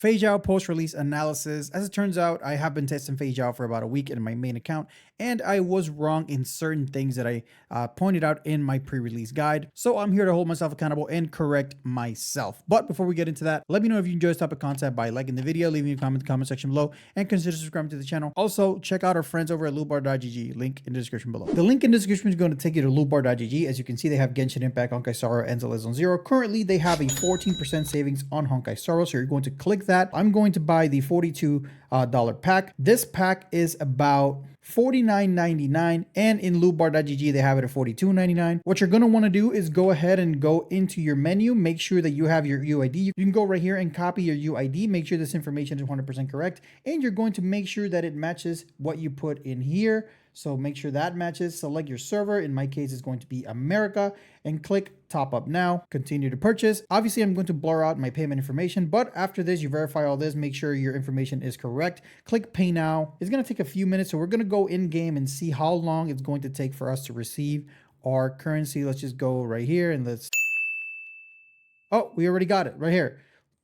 Feixiao post-release analysis. As it turns out, I have been testing Feixiao for about a week in my main account, and I was wrong in certain things that I pointed out in my pre-release guide. So I'm here to hold myself accountable and correct myself. But before we get into that, let me know if you enjoy this type of content by liking the video, leaving a comment in the comment section below, and consider subscribing to the channel. Also, check out our friends over at lootbar.gg, link in the description below. The link in the description is going to take you to lootbar.gg. As you can see, they have Genshin Impact, Honkai Sorrow, and ZZZ 0. Currently, they have a 14% savings on Honkai Sorrow, so you're going to click that. I'm going to buy the $42 pack. This pack is about $49.99, and in lootbar.gg they have it at $42.99. What you're going to want to do is go ahead and go into your menu, make sure that you have your UID. You can go right here and copy your UID, make sure this information is 100% correct, and you're going to make sure that it matches what you put in here. So make sure that matches. Select your server. In my case, it's going to be America, and click top up now. Continue to purchase. Obviously, I'm going to blur out my payment information, but after this, you verify all this, make sure your information is correct. Click pay now. It's going to take a few minutes, so we're going to go in game and see how long it's going to take for us to receive our currency. Let's just go right here and let's. Oh, we already got it right here.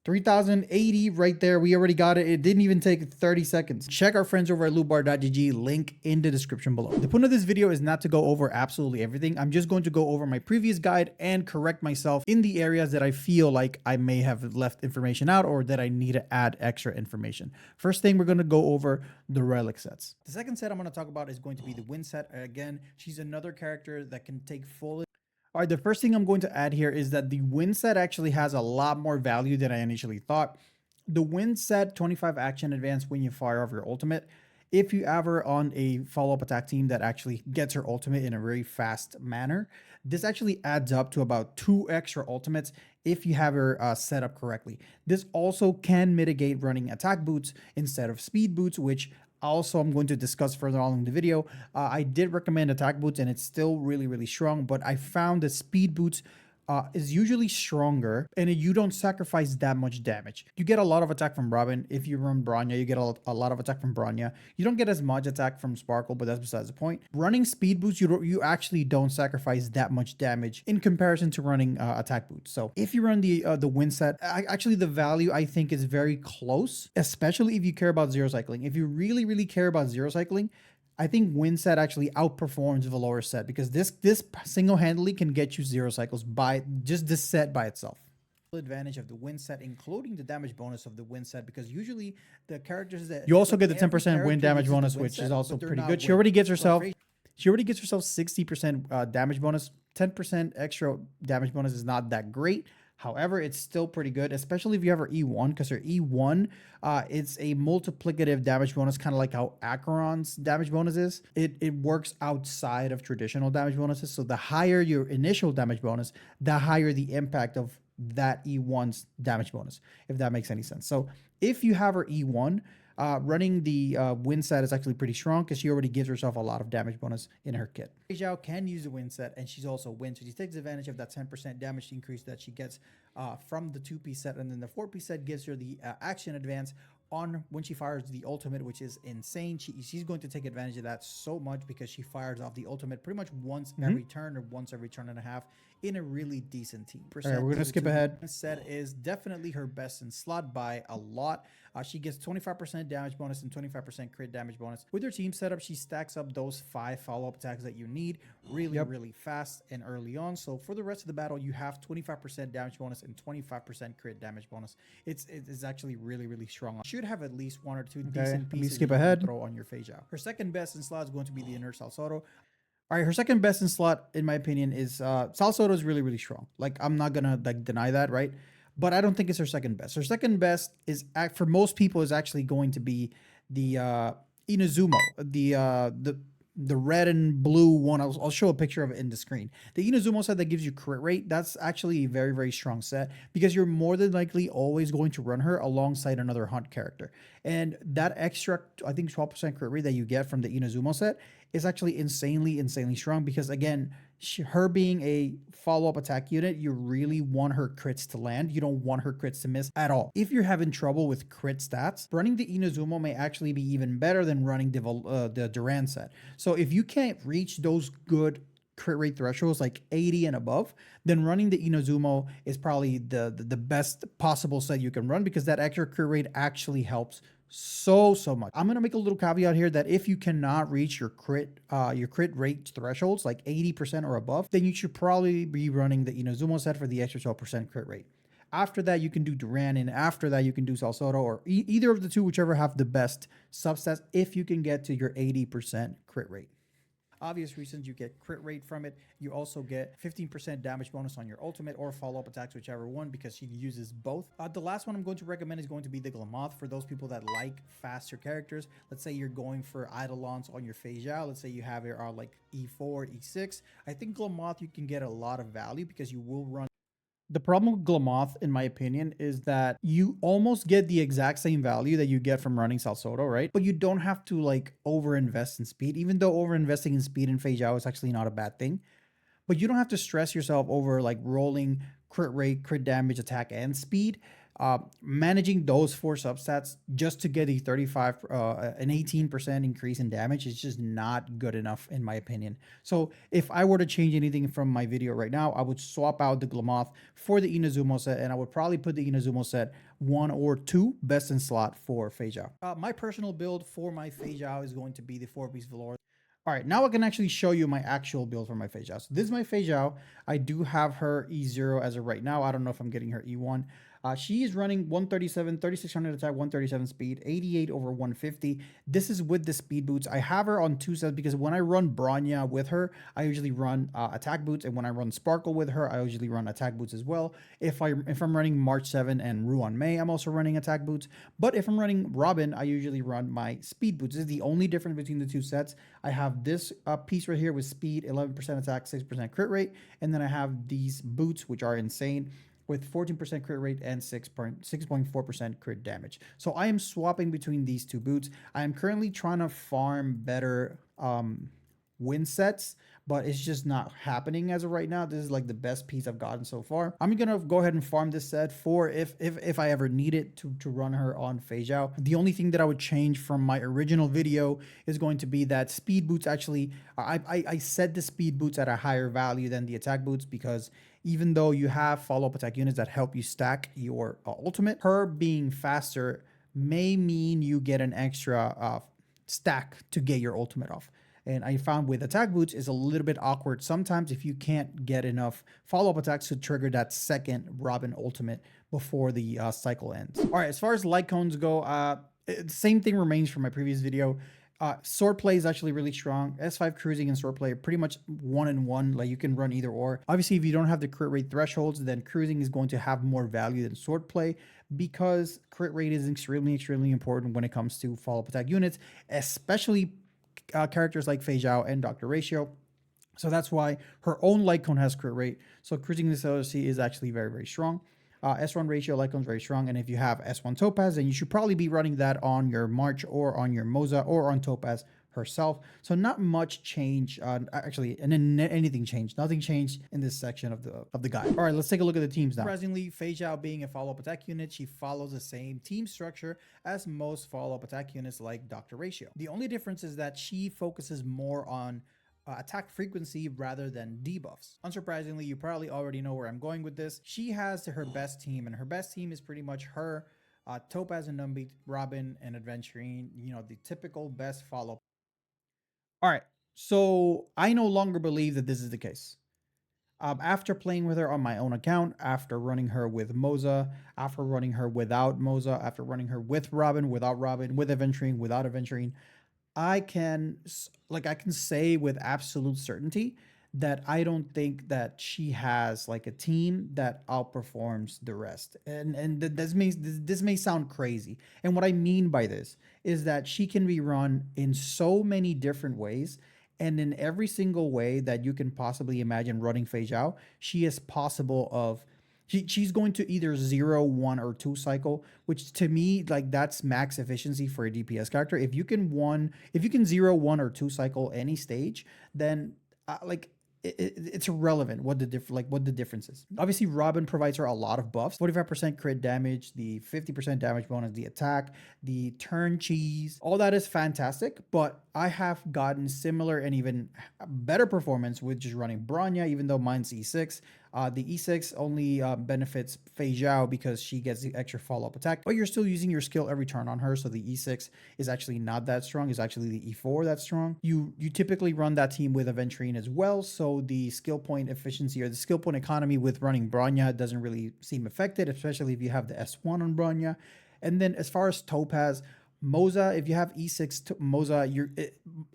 3,080 right there. We already got it. It didn't even take 30 seconds. Check our friends over at lootbar.gg, link in the description below. The point of this video is not to go over absolutely everything. I'm just going to go over my previous guide and correct myself in the areas that I feel like I may have left information out or that I need to add extra information. First thing, we're going to go over the Relic Sets. The second set I'm going to talk about is going to be the Wind set. Again, she's another character that can take full. All right, the first thing I'm going to add here is that the Wind set actually has a lot more value than I initially thought. The Wind set 25 action advance when you fire off your ultimate. If you have her on a follow-up attack team that actually gets her ultimate in a very fast manner, this actually adds up to about 2 extra ultimates if you have her set up correctly. This also can mitigate running attack boots instead of speed boots, which also I'm going to discuss further on in the video. I did recommend attack boots and it's still really strong, but I found that speed boots is usually stronger and you don't sacrifice that much damage. You get a lot of attack from Robin. If you run Bronya, you get a lot of attack from Bronya. You don't get as much attack from Sparkle, but that's besides the point. Running speed boots, you actually don't sacrifice that much damage in comparison to running attack boots. So if you run the Wind set, actually the value I think is very close, especially if you care about zero cycling. If you really care about zero cycling, I think Wind set actually outperforms Valor set because this single-handedly can get you 0 cycles by just this set by itself. Advantage of the Wind set, including the damage bonus of the Wind set, because usually the characters that you also get the 10% wind damage bonus, which is also pretty good. She already gets herself 60% damage bonus. 10% extra damage bonus is not that great. However, it's still pretty good, especially if you have her E1, because her E1, it's a multiplicative damage bonus, kind of like how Acheron's damage bonus is. It works outside of traditional damage bonuses. So the higher your initial damage bonus, the higher the impact of that E1's damage bonus, if that makes any sense. So if you have her E1, running the Wind set is actually pretty strong because she already gives herself a lot of damage bonus in her kit. Feixiao can use the Wind set, and she's also Wind, so she takes advantage of that 10% damage increase that she gets from the 2-piece set, and then the 4-piece set gives her the action advance on when she fires the ultimate, which is insane. She's going to take advantage of that so much because she fires off the ultimate pretty much once every turn or once every turn and a half in a really decent team. All right, we're going to skip ahead. Set is definitely her best in slot by a lot. She gets 25% damage bonus and 25% crit damage bonus. With her team setup, she stacks up those 5 follow-up attacks that you need really fast and early on. So for the rest of the battle, you have 25% damage bonus and 25% crit damage bonus. It's actually really strong. Should have at least 1 or 2 decent pieces skip ahead. Throw on your Feixiao. Her second best in slot is going to be the inner Salsoro. All right, her second best in slot, in my opinion, is Salsoro is really strong. Like, I'm not gonna deny that, right? But I don't think it's her second best. Her second best is, for most people, is actually going to be the Izumo, the red and blue one. I'll show a picture of it in the screen. The Izumo set that gives you crit rate, that's actually a very strong set because you're more than likely always going to run her alongside another hunt character. And that extra, I think 12% crit rate that you get from the Izumo set is actually insanely strong because, again, her being a follow-up attack unit, you really want her crits to land. You don't want her crits to miss at all. If you're having trouble with crit stats, running the Izumo may actually be even better than running the Duran set. So if you can't reach those good crit rate thresholds like 80 and above, then running the Inazumo is probably the best possible set you can run, because that extra crit rate actually helps so much. I'm gonna make a little caveat here that if you cannot reach your crit rate thresholds like 80% or above, then you should probably be running the Inazumo set for the extra 12% crit rate. After that, you can do Duran, and after that, you can do Salsoto, or either of the two, whichever have the best subsets, if you can get to your 80% crit rate. Obvious reasons, you get crit rate from it. You also get 15% damage bonus on your ultimate or follow-up attacks, whichever one, because she uses both. The last one I'm going to recommend is going to be the Glamoth for those people that like faster characters. Let's say you're going for Eidolons on your Feixiao. Let's say you have it on like E4, E6. I think Glamoth you can get a lot of value because you will run. The problem with Glamoth, in my opinion, is that you almost get the exact same value that you get from running Salsoto, right? But you don't have to like over-invest in speed, even though over-investing in speed in Feixiao is actually not a bad thing. But you don't have to stress yourself over like rolling crit rate, crit damage, attack, and speed. Managing those four substats just to get a 18% increase in damage is just not good enough, in my opinion. So if I were to change anything from my video right now, I would swap out the Glamoth for the Inazumo set, and I would probably put the Inazumo set 1 or 2 best in slot for Feixiao. My personal build for my Feixiao is going to be the 4-piece Velour. All right, now I can actually show you my actual build for my Feixiao. So this is my Feixiao. I do have her E0 as of right now. I don't know if I'm getting her E1. She is running 137, 3600 attack, 137 speed, 88 over 150. This is with the speed boots. I have her on 2 sets because when I run Bronya with her, I usually run attack boots, and when I run Sparkle with her, I usually run attack boots as well. If I'm running March 7 and Ruan Mei, I'm also running attack boots. But if I'm running Robin, I usually run my speed boots. This is the only difference between the 2 sets. I have this piece right here with speed, 11% attack, 6% crit rate, and then I have these boots, which are insane, with 14% crit rate and 6.4% crit damage. So I am swapping between these 2 boots. I am currently trying to farm better win sets, but it's just not happening as of right now. This is like the best piece I've gotten so far. I'm gonna go ahead and farm this set for if I ever need it to run her on Feixiao. The only thing that I would change from my original video is going to be that speed boots actually, I set the speed boots at a higher value than the attack boots, because even though you have follow-up attack units that help you stack your ultimate, her being faster may mean you get an extra stack to get your ultimate off. And I found with attack boots is a little bit awkward sometimes if you can't get enough follow-up attacks to trigger that second Robin ultimate before the cycle ends. All right, as far as light cones go, the same thing remains from my previous video. Swordplay is actually really strong. S5 cruising and swordplay are pretty much 1-in-1. Like you can run either or. Obviously, if you don't have the crit rate thresholds, then cruising is going to have more value than swordplay, because crit rate is extremely important when it comes to follow-up attack units, especially characters like Feixiao and Dr. Ratio. So that's why her own light cone has crit rate. So cruising this LRC is actually very strong. S1 ratio light cone is very strong, and if you have S1 Topaz, then you should probably be running that on your March or on your Moza or on Topaz herself. So not much change, actually, and then anything changed. Nothing changed in this section of the guide. All right, let's take a look at the teams now. Surprisingly, Feixiao being a follow-up attack unit, she follows the same team structure as most follow-up attack units like Dr. Ratio. The only difference is that she focuses more on attack frequency rather than debuffs. Unsurprisingly, you probably already know where I'm going with this. She has her best team, and her best team is pretty much her, Topaz and Numbeat, Robin, and Adventurine, the typical best follow-up. All right, so I no longer believe that this is the case. After playing with her on my own account, after running her with Moza, after running her without Moza, after running her with Robin, without Robin, with Adventurine, without Adventurine, I can say with absolute certainty that I don't think that she has like a team that outperforms the rest. And this may sound crazy. And what I mean by this is that she can be run in so many different ways. And in every single way that you can possibly imagine running Feixiao, she is possible of she's going to either 0, 1, or 2 cycle, which to me, like, that's max efficiency for a DPS character. If you can 0, 1, or 2 cycle any stage, then it's irrelevant what the difference is. Obviously, Robin provides her a lot of buffs: 45% crit damage, the 50% damage bonus, the attack, the turn cheese. All that is fantastic, but I have gotten similar and even better performance with just running Bronya, even though mine's E6. The E6 only benefits Feixiao because she gets the extra follow-up attack, but you're still using your skill every turn on her, so the E6 is actually not that strong. It's actually the E4 that's strong. You typically run that team with Aventurine as well, so the skill point efficiency or the skill point economy with running Bronya doesn't really seem affected, especially if you have the S1 on Bronya. And then as far as Topaz, Moza, if you have E6 Moza,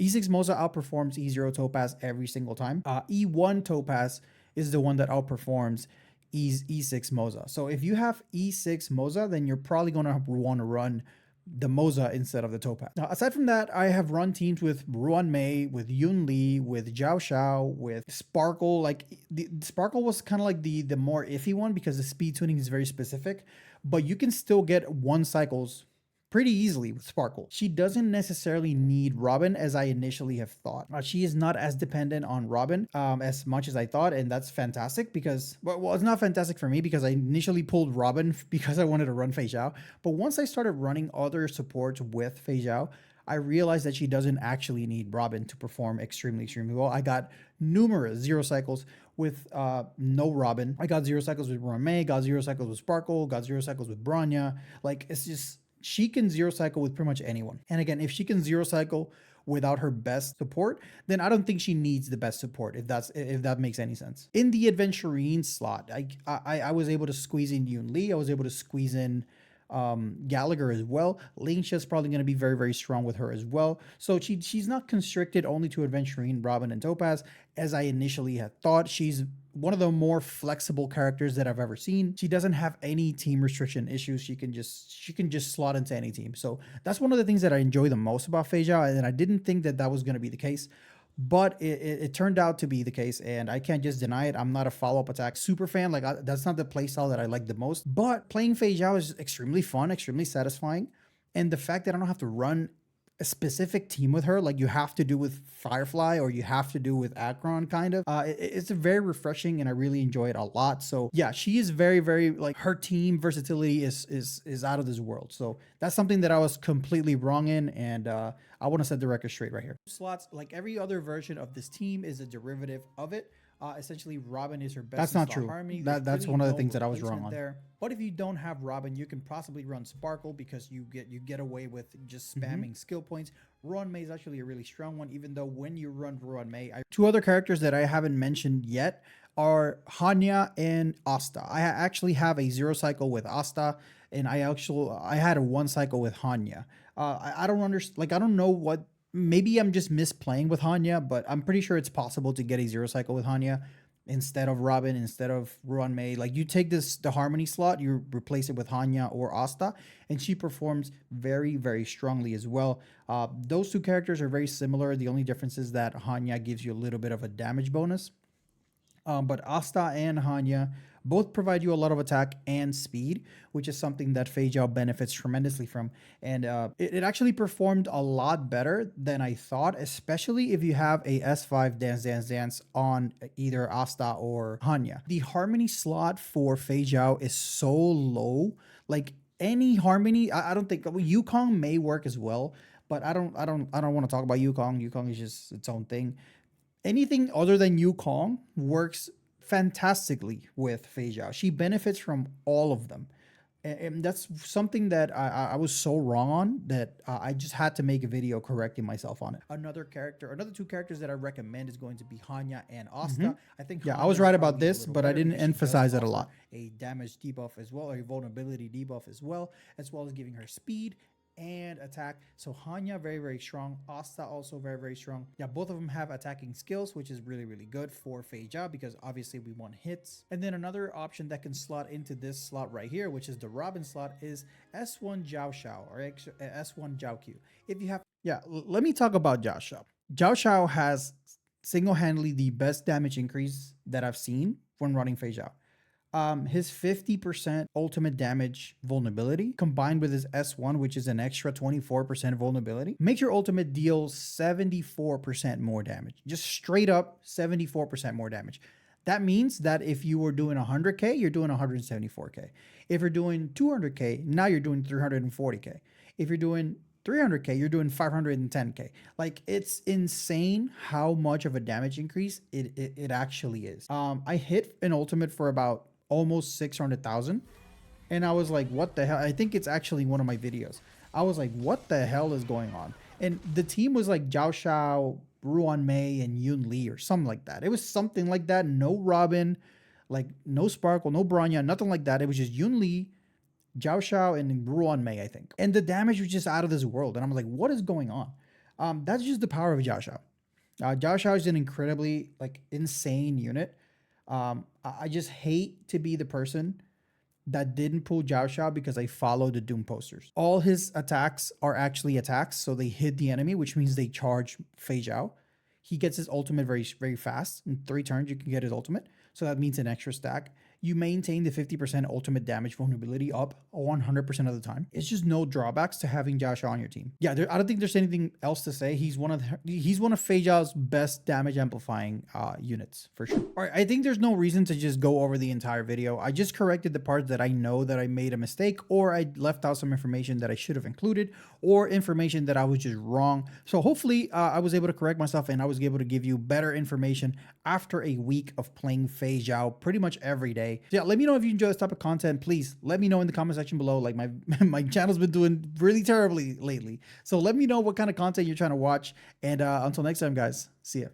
E6 Moza outperforms E0 Topaz every single time. E1 Topaz is the one that outperforms E6 Moza. So if you have E6 Moza, then you're probably going to want to run the Moza instead of the Topaz. Now, aside from that, I have run teams with Ruan Mei, with Yun Li, with Zhao Xiao, with Sparkle. Like the Sparkle was kind of like the more iffy one because the speed tuning is very specific, but you can still get 1 cycles pretty easily with Sparkle. She doesn't necessarily need Robin as I initially have thought. She is not as dependent on Robin as much as I thought, and that's fantastic because, well, it's not fantastic for me because I initially pulled Robin because I wanted to run Feixiao, but once I started running other supports with Feixiao, I realized that she doesn't actually need Robin to perform extremely well. I got numerous 0 cycles with no Robin. I got 0 cycles with Ruan Mei, got 0 cycles with Sparkle, got 0 cycles with Bronya. Like, it's just, she can 0 cycle with pretty much anyone. And again, if she can 0 cycle without her best support, then I don't think she needs the best support, if that makes any sense. In the Aventurine slot, I was able to squeeze in Yun Li. I was able to squeeze in Gallagher as well. Lingxia's probably going to be very strong with her as well. So she's not constricted only to Aventurine, Robin, and Topaz as I initially had thought. She's one of the more flexible characters that I've ever seen. She doesn't have any team restriction issues. She can just slot into any team. So that's one of the things that I enjoy the most about Feixiao, and I didn't think that was going to be the case. But it turned out to be the case, and I can't just deny it. I'm not a follow-up attack super fan. Like, that's not the playstyle that I like the most. But playing Feixiao is extremely fun, extremely satisfying. And the fact that I don't have to run a specific team with her, like you have to do with Firefly or you have to do with Akron, kind of. It's very refreshing, and I really enjoy it a lot. So yeah, she is very like, her team versatility is out of this world. So that's something that I was completely wrong in, and I want to set the record straight right here. Slots, like every other version of this team, is a derivative of it. Essentially, Robin is her best. That's not true. That's really one of the things that I was wrong on there. But if you don't have Robin, you can possibly run Sparkle because you get away with just spamming skill points. Ruan Mei is actually a really strong one, even though when you run Ruan Mei, two other characters that I haven't mentioned yet are Hanya and Asta. I actually have a 0 cycle with Asta, and I had a 1 cycle with Hanya. I don't understand. Like, I don't know what. Maybe I'm just misplaying with Hanya, but I'm pretty sure it's possible to get a 0 cycle with Hanya instead of Robin, instead of Ruan Mei. Like, you take the Harmony slot, you replace it with Hanya or Asta, and she performs very strongly as well. Those two characters are very similar. The only difference is that Hanya gives you a little bit of a damage bonus. But Asta and Hanya both provide you a lot of attack and speed, which is something that Feixiao benefits tremendously from. And it actually performed a lot better than I thought, especially if you have a S5 dance on either Asta or Hanya. The Harmony slot for Feixiao is so low. Like, any Harmony, I don't think Yukong may work as well, but I don't want to talk about Yukong. Yukong is just its own thing. Anything other than Yukong works fantastically with Feixiao. She benefits from all of them. And that's something that I was so wrong on that I just had to make a video correcting myself on it. Another two characters that I recommend is going to be Hanya and Asta. I think I was right about this, but I didn't emphasize it a lot. A damage debuff as well, or a vulnerability debuff as well as giving her speed and attack. So Hanya, very strong. Asta also very strong. Yeah, both of them have attacking skills, which is really good for Feixiao because obviously we want hits. And then another option that can slot into this slot right here, which is the Robin slot, is S1 Zhao Xiao or S1 Zhao Q. If you have, let me talk about Zhao Xiao. Zhao Xiao has single-handedly the best damage increase that I've seen when running Feixiao. his 50% ultimate damage vulnerability combined with his S1, which is an extra 24% vulnerability, makes your ultimate deal 74% more damage. Just straight up 74% more damage. That means that if you were doing 100K, you're doing 174K. If you're doing 200K, now you're doing 340K. If you're doing 300K, you're doing 510K. Like, it's insane how much of a damage increase it actually is. I hit an ultimate for about almost 600,000. And I was like, what the hell? I think it's actually one of my videos. I was like, what the hell is going on? And the team was like Zhao Shao, Ruan Mei, and Yun Li or something like that. It was something like that. No Robin, like no Sparkle, no Bronya, nothing like that. It was just Yun Li, Zhao Shao, and Ruan Mei, I think. And the damage was just out of this world. And I'm like, what is going on? That's just the power of Zhao Shao. Zhao Shao is an incredibly like insane unit. I just hate to be the person that didn't pull Zhao Shao because I followed the Doom posters. All his attacks are actually attacks, so they hit the enemy, which means they charge Feixiao. He gets his ultimate very, very fast. In 3 turns, you can get his ultimate. So that means an extra stack. You maintain the 50% ultimate damage vulnerability up 100% of the time. It's just no drawbacks to having Zhao Shao on your team. Yeah, I don't think there's anything else to say. He's one of Feixiao's best damage amplifying units for sure. All right, I think there's no reason to just go over the entire video. I just corrected the parts that I know that I made a mistake, or I left out some information that I should have included, or information that I was just wrong. So hopefully I was able to correct myself and I was able to give you better information after a week of playing Feixiao pretty much every day. So yeah, let me know if you enjoy this type of content. Please let me know in the comment section below. Like my channel's been doing really terribly lately. So let me know what kind of content you're trying to watch. And until next time, guys, see ya.